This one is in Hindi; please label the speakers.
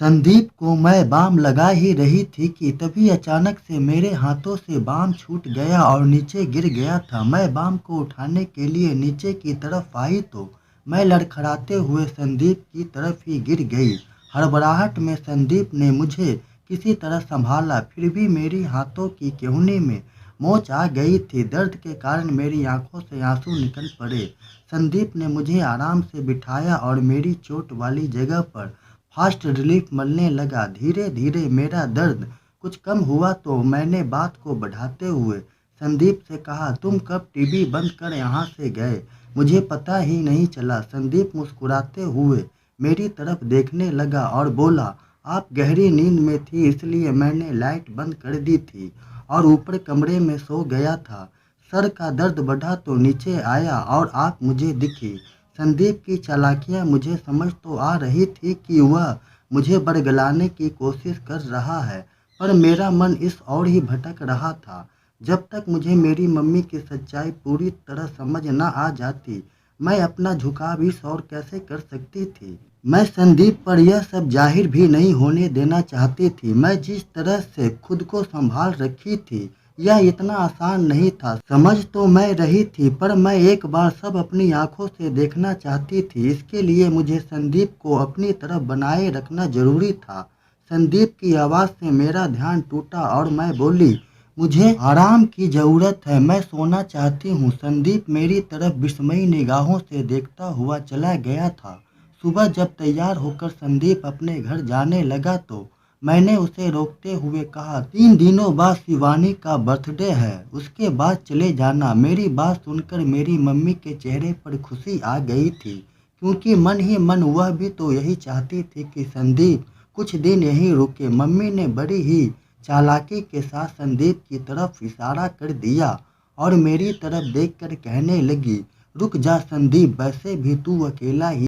Speaker 1: संदीप को मैं बाम लगा ही रही थी कि तभी अचानक से मेरे हाथों से बाम छूट गया और नीचे गिर गया था। मैं बाम को उठाने के लिए नीचे की तरफ आई तो मैं लड़खड़ाते हुए संदीप की तरफ ही गिर गई। हड़बड़ाहट में संदीप ने मुझे किसी तरह संभाला, फिर भी मेरी हाथों की केहूनी में मोच आ गई थी। दर्द के कारण मेरी आंखों से आंसू निकल पड़े। संदीप ने मुझे आराम से बिठाया और मेरी चोट वाली जगह पर फास्ट रिलीफ मिलने लगा। धीरे धीरे मेरा दर्द कुछ कम हुआ तो मैंने बात को बढ़ाते हुए संदीप से कहा, तुम कब टीवी बंद कर यहाँ से गए? मुझे पता ही नहीं चला। संदीप मुस्कुराते हुए मेरी तरफ देखने लगा और बोला, आप गहरी नींद में थी इसलिए मैंने लाइट बंद कर दी थी और ऊपर कमरे में सो गया था। सर का दर्द बढ़ा तो नीचे आया और आप मुझे दिखी। संदीप की चालाकियां मुझे समझ तो आ रही थी कि वह मुझे बरगलाने की कोशिश कर रहा है, पर मेरा मन इस ओर ही भटक रहा था। जब तक मुझे मेरी मम्मी की सच्चाई पूरी तरह समझ न आ जाती, मैं अपना झुकाव इस ओर कैसे कर सकती थी। मैं संदीप पर यह सब जाहिर भी नहीं होने देना चाहती थी। मैं जिस तरह से खुद को संभाल रखी थी, यह इतना आसान नहीं था। समझ तो मैं रही थी, पर मैं एक बार सब अपनी आंखों से देखना चाहती थी। इसके लिए मुझे संदीप को अपनी तरफ बनाए रखना जरूरी था। संदीप की आवाज़ से मेरा ध्यान टूटा और मैं बोली, मुझे आराम की ज़रूरत है, मैं सोना चाहती हूँ। संदीप मेरी तरफ विस्मयी निगाहों से देखता हुआ चला गया था। सुबह जब तैयार होकर संदीप अपने घर जाने लगा तो मैंने उसे रोकते हुए कहा, 3 दिनों बाद शिवानी का बर्थडे है, उसके बाद चले जाना। मेरी बात सुनकर मेरी मम्मी के चेहरे पर खुशी आ गई थी, क्योंकि मन ही मन वह भी तो यही चाहती थी कि संदीप कुछ दिन यहीं रुके। मम्मी ने बड़ी ही चालाकी के साथ संदीप की तरफ इशारा कर दिया और मेरी तरफ देखकर कहने लगी, रुक जा संदीप, वैसे भी तू अकेला ही